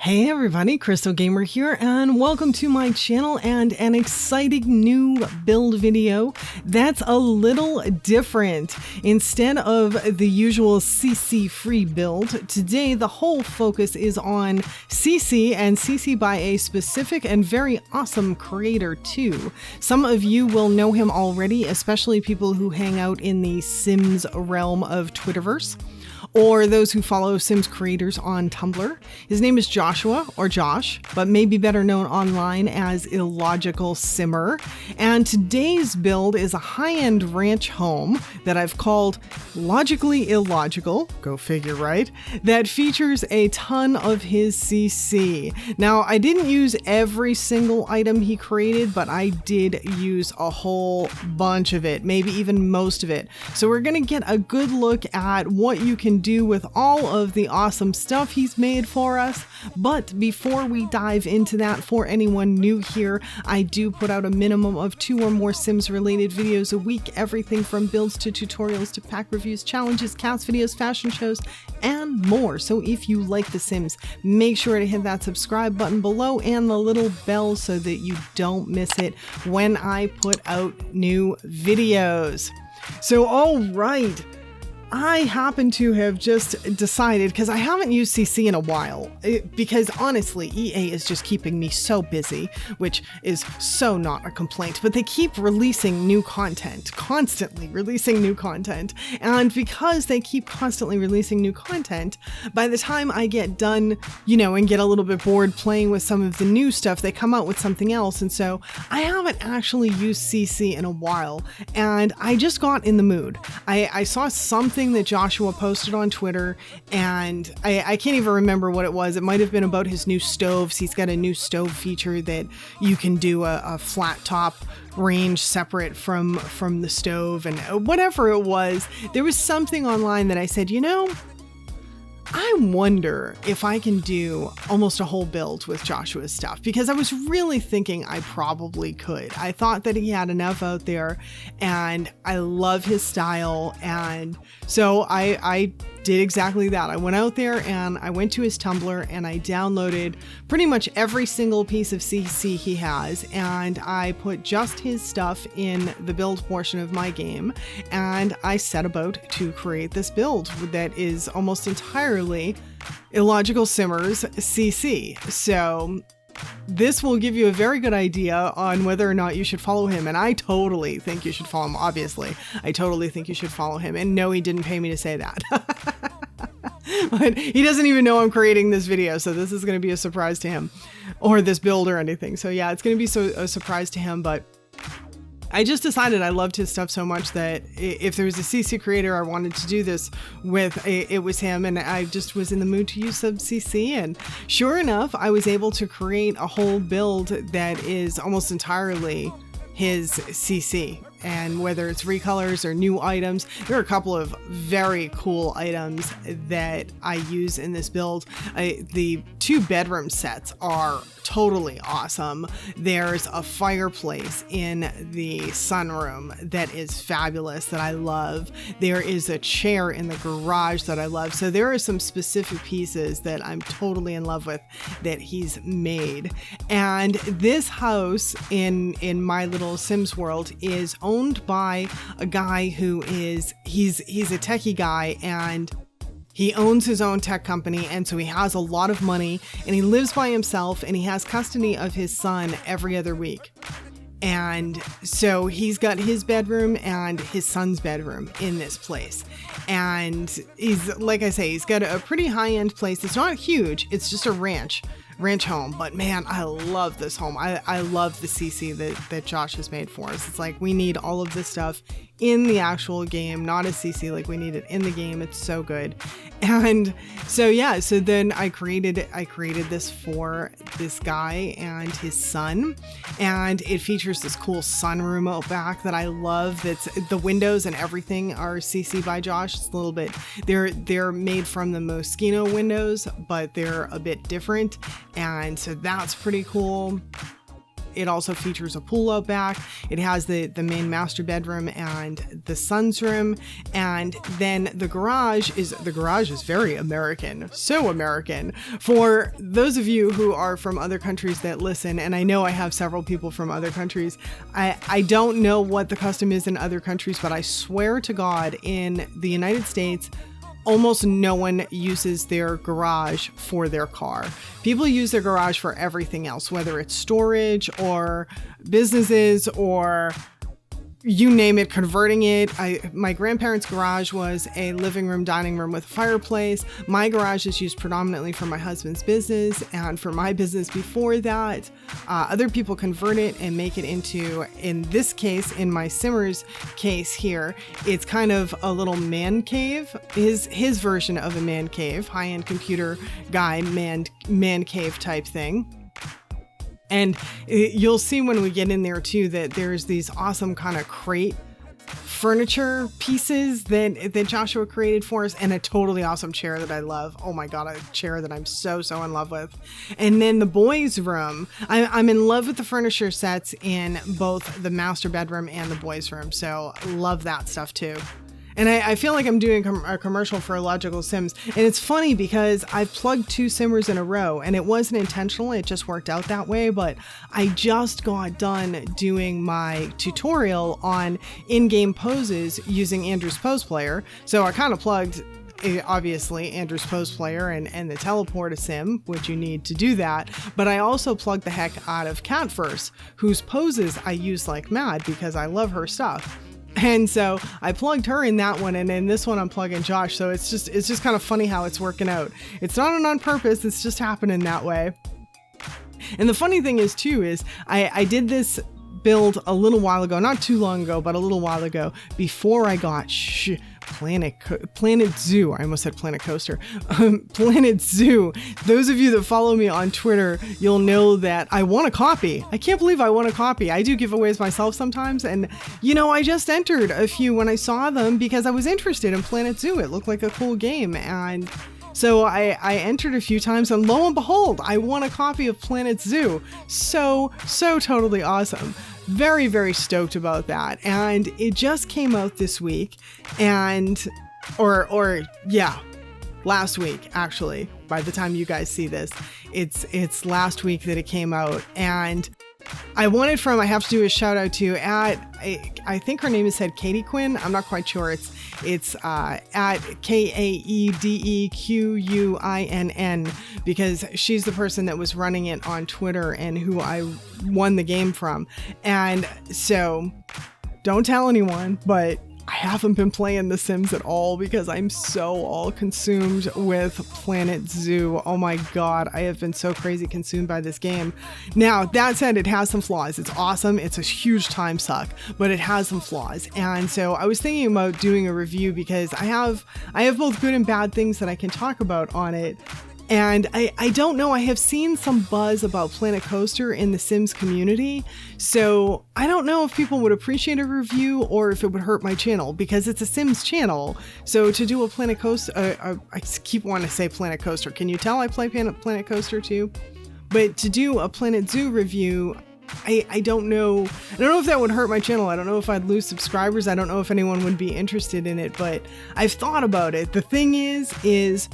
Hey everybody, Crystal Gamer here, and welcome to my channel and an exciting new build video that's a little different. Instead of the usual CC free build, today the whole focus is on CC, and CC by a specific and very awesome creator too. Some of you will know him already, especially people who hang out in the Sims realm of Twitterverse, or those who follow Sims creators on Tumblr. His name is Joshua, or Josh, but maybe better known online as Illogical Simmer. And today's build is a high-end ranch home that I've called Logically Illogical, go figure, right? That features a ton of his CC. Now, I didn't use every single item he created, but I did use a whole bunch of it, maybe even most of it. So we're gonna get a good look at what you can do with all of the awesome stuff he's made for us. But before we dive into that, for anyone new here, I do put out a minimum of 2 or more Sims related videos a week, everything from builds to tutorials to pack reviews, challenges, cast videos, fashion shows, and more. So if you like The Sims, make sure to hit that subscribe button below and the little bell so that you don't miss it when I put out new videos. So all right, I happen to have just decided, because I haven't used CC in a while, because honestly, EA is just keeping me so busy, which is so not a complaint, but they keep releasing new content, constantly releasing new content. And because they keep constantly releasing new content, by the time I get done, and get a little bit bored playing with some of the new stuff, they come out with something else. And so I haven't actually used CC in a while, and I just got in the mood. I saw something that Joshua posted on Twitter, and I can't even remember what it was. It might have been about his new stoves. He's got a new stove feature that you can do a flat top range separate from the stove, and whatever it was, there was something online that I said, I wonder if I can do almost a whole build with Joshua's stuff, because I was really thinking I probably could. I thought that he had enough out there, and I love his style, and so I did exactly that. I went out there and I went to his Tumblr and I downloaded pretty much every single piece of CC he has, and I put just his stuff in the build portion of my game, and I set about to create this build that is almost entirely Illogical Simmer's CC. So this will give you a very good idea on whether or not you should follow him, and I totally think you should follow him, obviously. I totally think you should follow him, and no, he didn't pay me to say that. But he doesn't even know I'm creating this video, so this is going to be a surprise to him, or this build or anything. So yeah, it's going to be a surprise to him, but I just decided I loved his stuff so much that if there was a CC creator I wanted to do this with, it was him, and I just was in the mood to use some CC, and sure enough, I was able to create a whole build that is almost entirely his CC. And whether it's recolors or new items, there are a couple of very cool items that I use in this build. The 2 bedroom sets are totally awesome. There's a fireplace in the sunroom that is fabulous, that I love. There is a chair in the garage that I love. So there are some specific pieces that I'm totally in love with that he's made. And this house in my little Sims world is owned by a guy who he's a techie guy, and he owns his own tech company, and so he has a lot of money, and he lives by himself, and he has custody of his son every other week. And so he's got his bedroom and his son's bedroom in this place. And he's, like I say, he's got a pretty high-end place. It's not huge, it's just a ranch home, but man, I love this home. I love the CC that Josh has made for us. It's like we need all of this stuff in the actual game, not a CC, like we need it in the game. It's so good. And so yeah, so then I created this for this guy and his son, and it features this cool sunroom out back that I love. That's the windows and everything are CC by Josh. It's a little bit, they're made from the Moschino windows, but they're a bit different, and so that's pretty cool. it also features a pool out back. It has the main master bedroom and the son's room. And then the garage is very American, so American. For those of you who are from other countries that listen, and I know I have several people from other countries, I don't know what the custom is in other countries, but I swear to God, in the United States, almost no one uses their garage for their car. People use their garage for everything else, whether it's storage or businesses or you name it, converting it. My grandparents' garage was a living room, dining room with a fireplace. My garage is used predominantly for my husband's business and for my business before that. Other people convert it and make it into, in this case, in my Simmer's case here, it's kind of a little man cave, his version of a man cave, high-end computer guy, man cave type thing. And you'll see when we get in there too that there's these awesome kind of crate furniture pieces that Joshua created for us, and a totally awesome chair that I love. Oh my God, a chair that I'm so in love with. And then the boys' room, I'm in love with the furniture sets in both the master bedroom and the boys' room. So love that stuff too. And I feel like I'm doing a commercial for Illogical Sims. And it's funny because I've plugged 2 Simmers in a row, and it wasn't intentional. It just worked out that way. But I just got done doing my tutorial on in-game poses using Andrew's Pose Player. So I kind of plugged, obviously, Andrew's Pose Player and the Teleport Sim, which you need to do that. But I also plugged the heck out of Catverse, whose poses I use like mad because I love her stuff. And so I plugged her in that one, and in this one I'm plugging Josh. So it's just kind of funny how it's working out. It's not on purpose, it's just happening that way. And the funny thing is too, is I did this build a little while ago, not too long ago, but a little while ago, before I got Planet Zoo. I almost said Planet Coaster. Planet Zoo. Those of you that follow me on Twitter, you'll know that I won a copy. I can't believe I won a copy. I do giveaways myself sometimes. And, I just entered a few when I saw them because I was interested in Planet Zoo. It looked like a cool game. And so I entered a few times, and lo and behold, I won a copy of Planet Zoo. So totally awesome. Very, very stoked about that. And it just came out this week, and last week, actually. By the time you guys see this, it's last week that it came out. And I have to do a shout out to I think her name is said Katie Quinn. I'm not quite sure. It's at KAEDEQUINN, because she's the person that was running it on Twitter and who I won the game from. And so don't tell anyone, but I haven't been playing The Sims at all because I'm so all consumed with Planet Zoo. Oh my God, I have been so crazy consumed by this game. Now, that said, it has some flaws. It's awesome. It's a huge time suck, but it has some flaws. And so I was thinking about doing a review because I have both good and bad things that I can talk about on it. And I don't know, I have seen some buzz about Planet Coaster in the Sims community, so I don't know if people would appreciate a review or if it would hurt my channel, because it's a Sims channel. So to do a Planet Coaster, I keep wanting to say Planet Coaster. Can you tell I play Planet Coaster too? But to do a Planet Zoo review, I don't know if that would hurt my channel. I don't know if I'd lose subscribers. I don't know if anyone would be interested in it, but I've thought about it. The thing is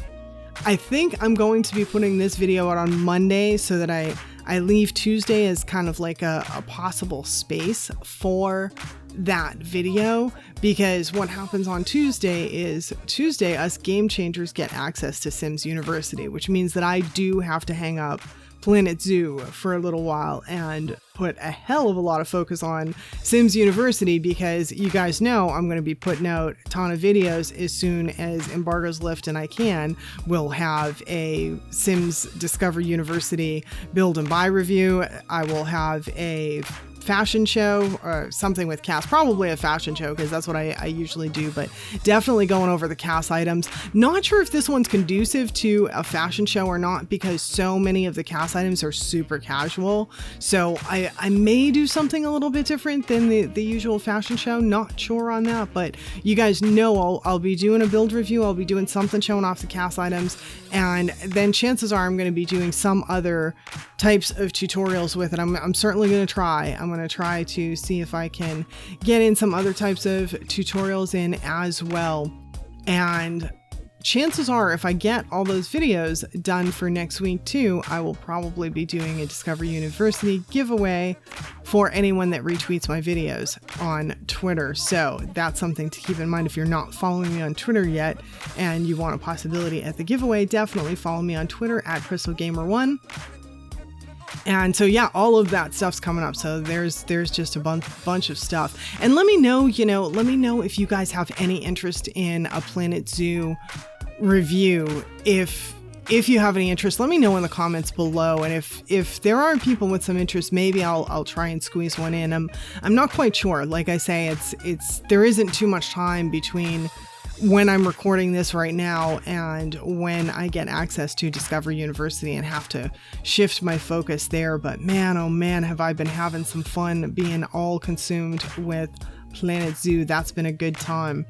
I think I'm going to be putting this video out on Monday so that I leave Tuesday as kind of like a possible space for that video, because what happens on Tuesday is us game changers get access to Sims University, which means that I do have to hang up Planet Zoo for a little while and put a hell of a lot of focus on Sims University, because you guys know I'm going to be putting out a ton of videos as soon as embargoes lift and I can. We'll have a Sims Discover University build and buy review. I will have a fashion show or something with cast, probably a fashion show because that's what I usually do, but definitely going over the cast items. Not sure if this one's conducive to a fashion show or not because so many of the cast items are super casual. So I may do something a little bit different than the usual fashion show. Not sure on that, but you guys know I'll be doing a build review. I'll be doing something showing off the cast items, and then chances are I'm going to be doing some other types of tutorials with it. I'm certainly going to try. I'm going to try to see if I can get in some other types of tutorials in as well. And chances are if I get all those videos done for next week too, I will probably be doing a Discover University giveaway for anyone that retweets my videos on Twitter. So that's something to keep in mind. If you're not following me on Twitter yet and you want a possibility at the giveaway, definitely follow me on Twitter at CrystalGamer1. And so, yeah, all of that stuff's coming up. So there's just a bunch of stuff. And let me know, let me know if you guys have any interest in a Planet Zoo review. If you have any interest, let me know in the comments below. And if there are people with some interest, maybe I'll try and squeeze one in. I'm not quite sure. Like I say, there isn't too much time between when I'm recording this right now and when I get access to Discover University and have to shift my focus there. But man, oh man, have I been having some fun being all consumed with Planet Zoo. That's been a good time.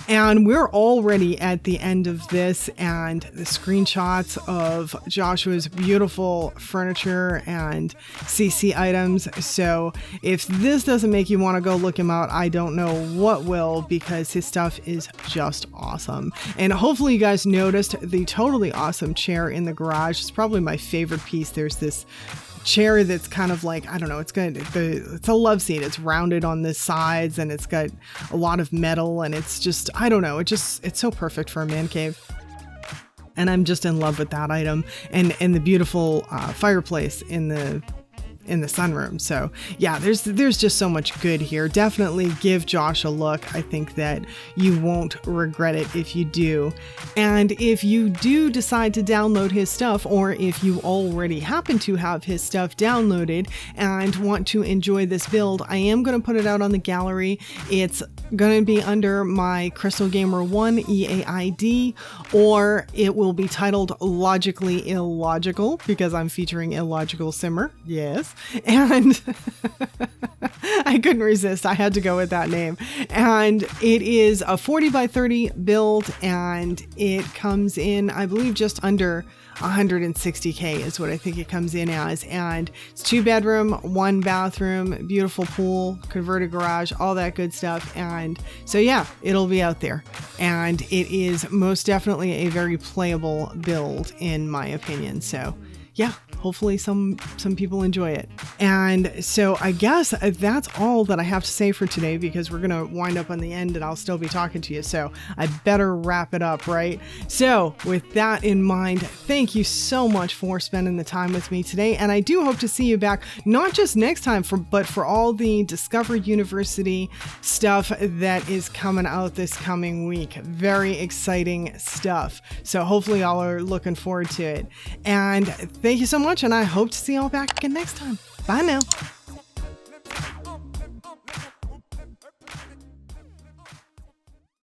And we're already at the end of this, and the screenshots of Joshua's beautiful furniture and CC items. So if this doesn't make you want to go look him out, I don't know what will, because his stuff is just awesome. And hopefully you guys noticed the totally awesome chair in the garage. It's probably my favorite piece. There's this chair that's kind of like, I don't know, it's a love seat. It's rounded on the sides and it's got a lot of metal, and it's just, I don't know, it's so perfect for a man cave. And I'm just in love with that item and the beautiful fireplace in the sunroom. So yeah, there's just so much good here. Definitely give Josh a look. I think that you won't regret it if you do. And if you do decide to download his stuff, or if you already happen to have his stuff downloaded and want to enjoy this build, I am going to put it out on the gallery. It's going to be under my CrystalGamer1 EAID, or it will be titled Logically Illogical because I'm featuring Illogical Simmer. Yes. And I couldn't resist. I had to go with that name. And it is a 40 by 30 build, and it comes in, I believe, just under 160K is what I think it comes in as. And it's 2-bedroom, 1 bathroom, beautiful pool, converted garage, all that good stuff. And so yeah, it'll be out there, and it is most definitely a very playable build in my opinion. So yeah, hopefully some people enjoy it. And so I guess that's all that I have to say for today, because we're going to wind up on the end and I'll still be talking to you. So I better wrap it up, right? So with that in mind, thank you so much for spending the time with me today. And I do hope to see you back, not just next time, but for all the Discover University stuff that is coming out this coming week. Very exciting stuff. So hopefully y'all are looking forward to it. And thank you so much, and I hope to see y'all back again next time. Bye now.